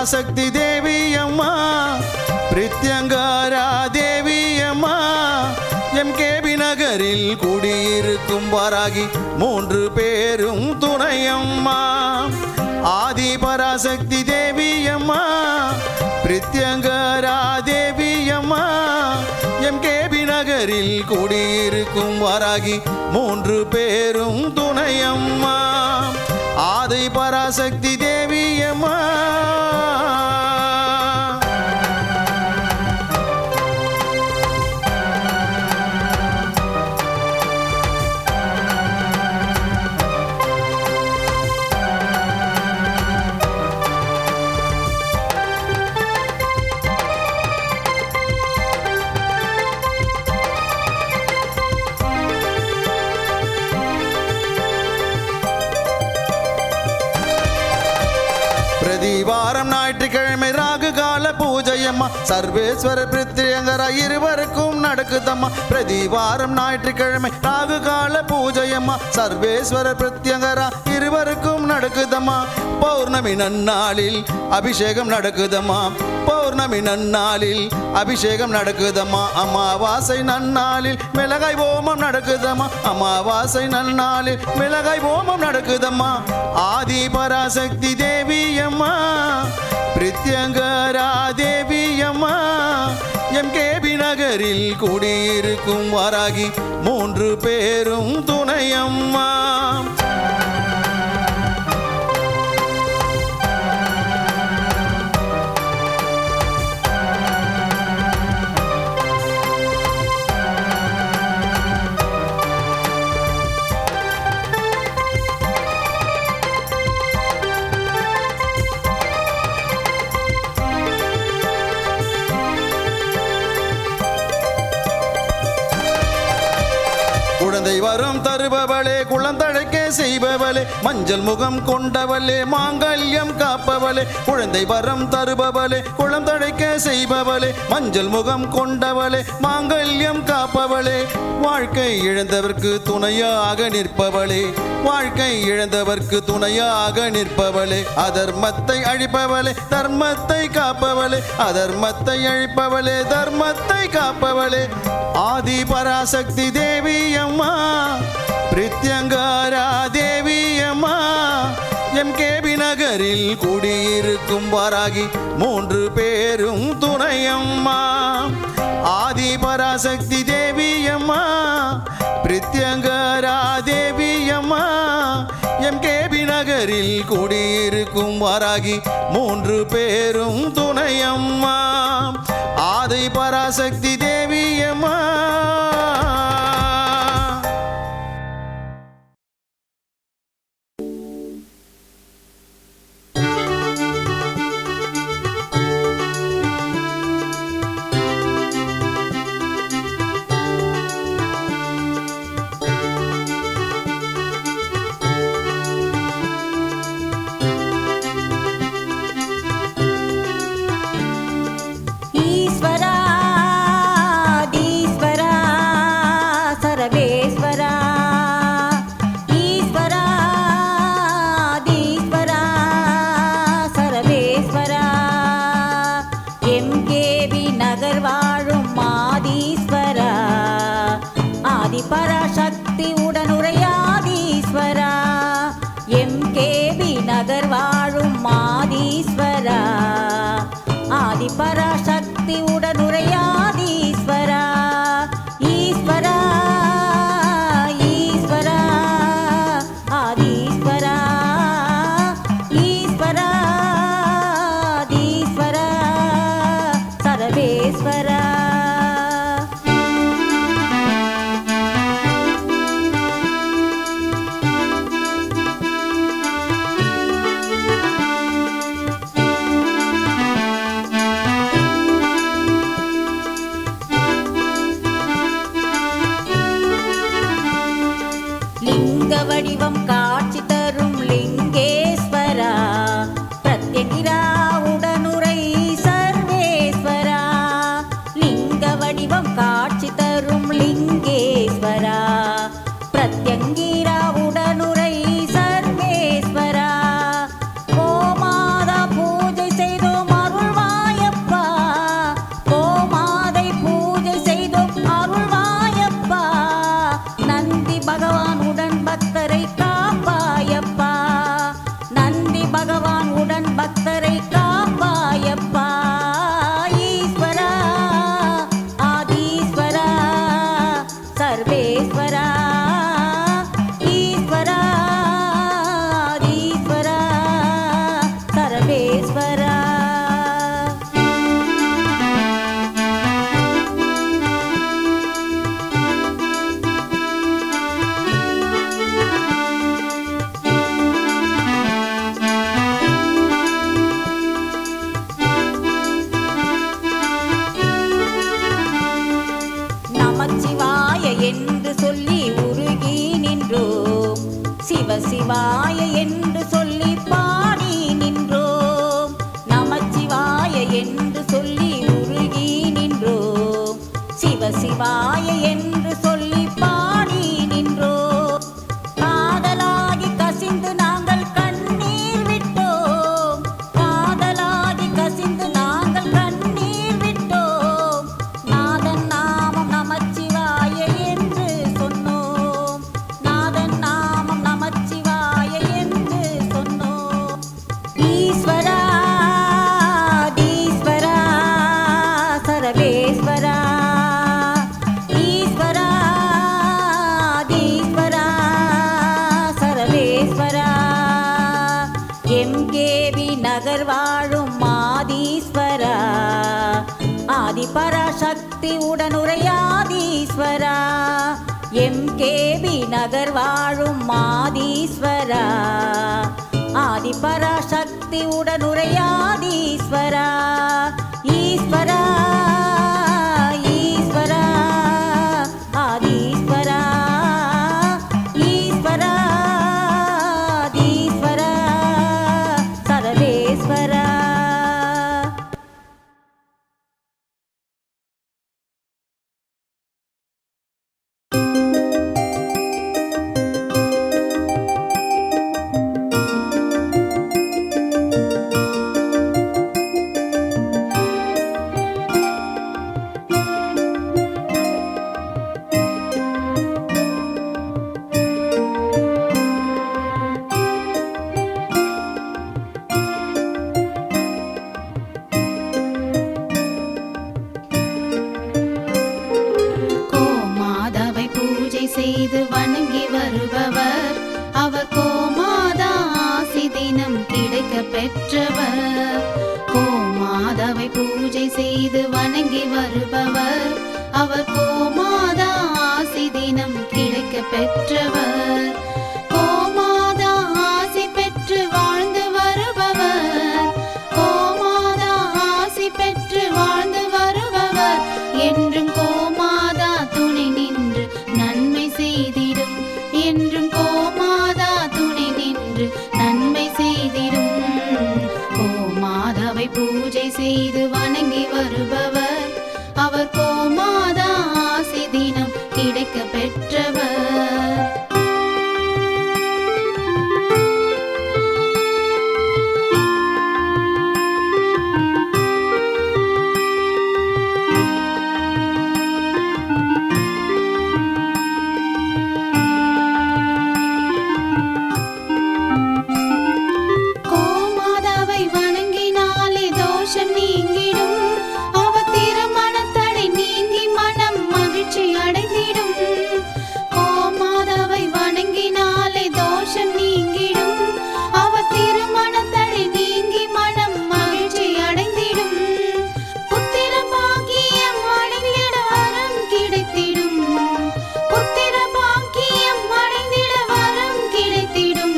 பராசக்தி தேவி அம்மா பிரித்யங்காரா தேவி அம்மா எம்கேபி நகரில் குடியிருக்கும் வாராகி 3 பேரும் துணையம்மா ஆதி பராசக்தி தேவி அம்மா பிரித்யங்காரா தேவி அம்மா எம்கேபி நகரில் குடியிருக்கும் வாராகி 3 பேரும் துணையம்மா ஆதி பராசக்தி தேவி அம்மா வாரம் ஞாயிற்றுக்கிழமை ராகு கால பூஜையம்மா சர்வேஸ்வர பிரித்யங்கரா இருவருக்கும் நடக்குதம்மா பிரதிவாரம் ஞாயிற்றுக்கிழமை ராகு கால பூஜையம்மா சர்வேஸ்வர பிரித்யங்கரா இருவருக்கும் நடக்குதம்மா பௌர்ணமி நன்னாளில் அபிஷேகம் நடக்குதம்மா பௌர்ணமி நன்னாளில் அபிஷேகம் நடக்குதம்மா அமாவாசை நன்னாளில் மிளகாய் ஓமம் நடக்குதம்மா அமாவாசை நன்னாளில் மிளகாய் ஓமம் நடக்குதம்மா ஆதி பராசக்தி தேவி அம்மா பிரித்யங்கரா தேவி அம்மா எம்கேபி நகரில் குடியிருக்கும் வாராகி 3 பேரும் துணையம்மா குழந்தை வரம் தருபவளே குழந்தழைக்க செய்பவளே மஞ்சள் முகம் கொண்டவளே மாங்கல்யம் காப்பவளே குழந்தை வரம் தருபவளே குழந்தழைக்க செய்பவளே மஞ்சள் முகம் கொண்டவளே மாங்கல்யம் காப்பவளே வாழ்க்கை இழந்தவர்க்கு துணையாக நிற்பவளே வாழ்க்கை இழந்தவர்க்கு துணையாக நிற்பவளே அதர்மத்தை அழிப்பவளே தர்மத்தை காப்பவளே அதர்மத்தை அழிப்பவளே தர்மத்தை காப்பவளே ஆதி பராசக்தி தேவி அம்மா பிரித்யங்கரா தேவி அம்மா எம்கேபி நகரில் குடியிருக்கும் வாராகி 3 பேரும் துணையம்மா ஆதி பராசக்தி தேவி அம்மா பிரித்யங்கரா தேவி அம்மா எம்கேபி நகரில் குடியிருக்கும் வாராகி 3 பேரும் துணையம்மா ஆதி பராசக்தி தேவி அம்மா ஈஸ்வரா என்று சொல்லி உருகி நின்றோம். சிவ சிவாய என்று சொல்லி பாடி நின்றோம். நமச்சிவாய என்று சொல்லி உருகி நின்றோம். சிவ சிவாய என்று சொல்லி பாடி நின்றோம். காதலாகி கசிந்து நாங்கள் கண்ணீர் விட்டோம். காதலாகி கசிந்து நாங்கள் கண்ணீர் விட்டோம். நாதன் நாமம் நமச்சிவாய என்று சொன்னோம். நாதன் நாமம் நமச்சிவாய என்று சொன்னோம். ஈஸ்வரா ஈஸ்வரா சரவேஸ்வரா ஈஸ்வரா ஈஸ்வரா சரவேஸ்வரா எம்கேவி நகர் வாழும் ஆதீஸ்வரா ஆதிபராசக்தி உடனுரையாதீஸ்வரா எம்கேவி நகர் வாழும் ஆதீஸ்வரா ஆதிபராசக்தி உடனுரையாதீஸ்வரா ஈஸ்வரா ஈஸ்வரா ஆதீஸ்வரா ஈஸ்வரா ஆதீஸ்வரா சரவேஸ்வரா. கோமாதாவை பூஜை செய்து வணங்கி வருபவர் அவர் கோமாதா ஆசி தினம் கிடைக்க பெற்றவர். கோமாதாவை பூஜை செய்து வணங்கி வருபவர் அவர் கோமாதா ஆசி தினம் கிடைக்க பெற்றவர். கோமாதா ஆசி பெற்று வாழ்ந்து வருபவர். கோமாதா ஆசி பெற்று வாழ்ந்து வருபவர் என்றும் கோமாதா துணை நின்று நன்மை செய்திடும். என்றும் கோமாதா துணை நின்று நன்மை செய்திடும். கோமாதாவை பூஜை செய்து வணங்கி வருபவர் அவர் கோமாதா ஆசி தினம் கிடைக்க பெற்றவர். கோமாதாவை வணங்கினாலே தோஷம் நீங்கிடும். அவ திருமணத்தடை நீங்கி மனம் மகிழ்ச்சி அடைந்திடும். கோமாதாவை வணங்கினாலே தோஷம் நீங்கிடும். அவ திருமணத்தடை நீங்கி மனம் மகிழ்ச்சி அடைந்திடும். புத்திர பாக்கியம் அடைந்திட வரம் கிடைத்திடும். புத்திர பாக்கியம் அடைந்திட வரம் கிடைத்திடும்.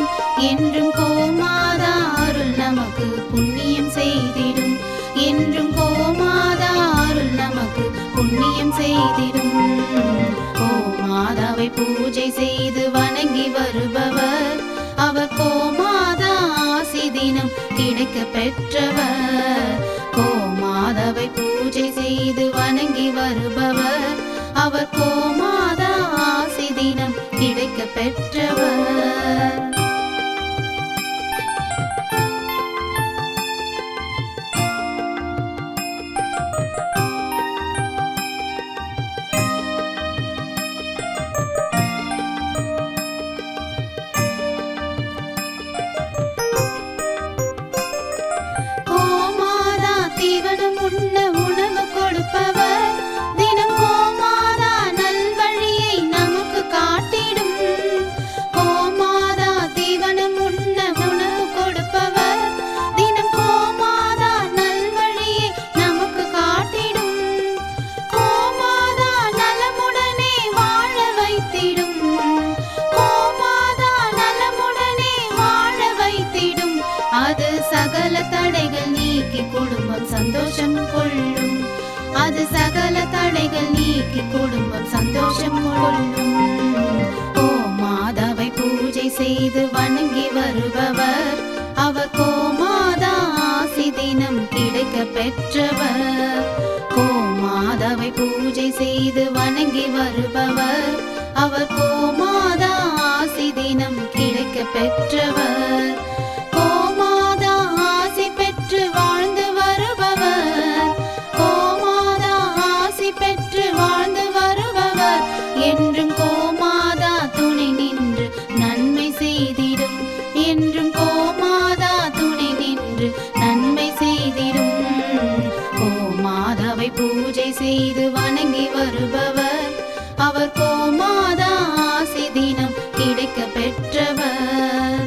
என்றும் கோமாதா அருள் நமக்கு புண்ணியம் செய்திடும். என்றும் கோமாதா அருள் நமக்கு புண்ணியம் செய்திடும். கோமாதாவை பூஜை செய்து வணங்கி வருபவர் அவர் கோமாதா ஆசி தினம் கிடைக்க பெற்றவர். கோமாதாவை பூஜை செய்து வணங்கி வருபவர் அவர் கோமாதா ஆசி தினம் கிடைக்க பெற்றவர். கோமாதா தீவனம் உண்ண உணவு கொடுப்பவர். தினம் கோமாதா நல்வழியை நமக்கு காட்டிடும். கோமாதா தீவனம் உண்ண உணவு கொடுப்பவர். தினம் கோமாதா நல்வழியை நமக்கு காட்டிடும். கோமாதா நலமுடனே வாழ வைத்திடும். கோமாதா நலமுடனே வாழ வைத்திடும். அது சகல தடைகள் நீக்கி குடும்பம் சந்தோஷம் கொள்ளும். அது அது சகல தடைகள் நீக்கி குடும்பம் சந்தோஷம் கொள்ளும். கோமாதாவை பூஜை செய்து வணங்கி வருபவர் அவர் கோமாதா ஆசி தினம் கிடைக்க பெற்றவர். கோமாதாவை பூஜை செய்து வணங்கி வருபவர் அவர் கோமாதா ஆசி தினம் கிடைக்க பெற்றவர். கோமாதா ஆசி பெற்று வாழ்ந்து வருபவர் கோமாதா ஆசி பெற்று வாழ்ந்து வருபவர் என்றும் கோமாதா துணை நின்று நன்மை செய்திடும். என்றும் கோமாதா துணை நின்று நன்மை செய்திடும். கோமாதாவை பூஜை செய்து வணங்கி வருபவர் அவர் கோமாதா ஆசி தினம் கிடைக்க பெற்றவர்.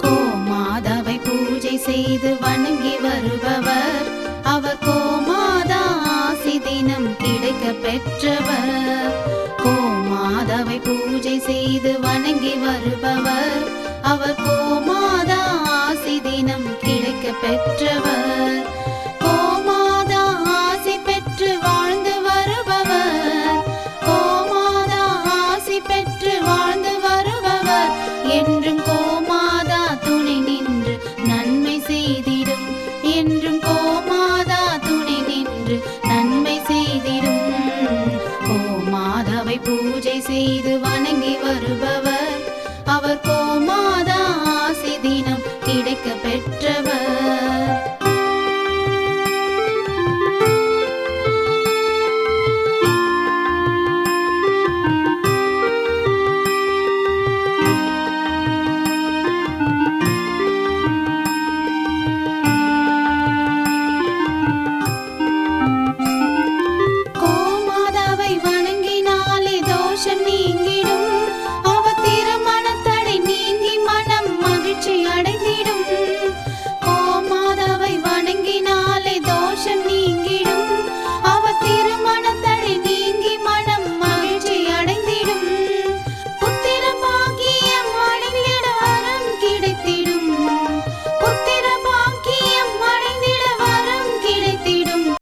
கோமாதாவை பூஜை செய்து வணங்கி வருபவர் அவர் கோமாதா ஆசி தினம் கிடைக்க பெற்றவர். கோமாதாவை பூஜை செய்து வணங்கி வருபவர் அவர் கோமாதா ஆசி தினம் கிடைக்க பெற்றவர். கோமாதா ஆசி பெற்று வாழ்ந்து வருபவர் கோமாதா ஆசி பெற்று வாழ்ந்து வருபவர் என்றும் கோமாதா துணை நின்று நன்மை செய்திடும். என்றும் கோமாதா துணை நின்று நன்மை செய்திடும். கோமாதாவை பூஜை செய்து வணங்கி வருபவர் அவர் கோமாதா ஆசி தினம் கிடைக்க பெற்ற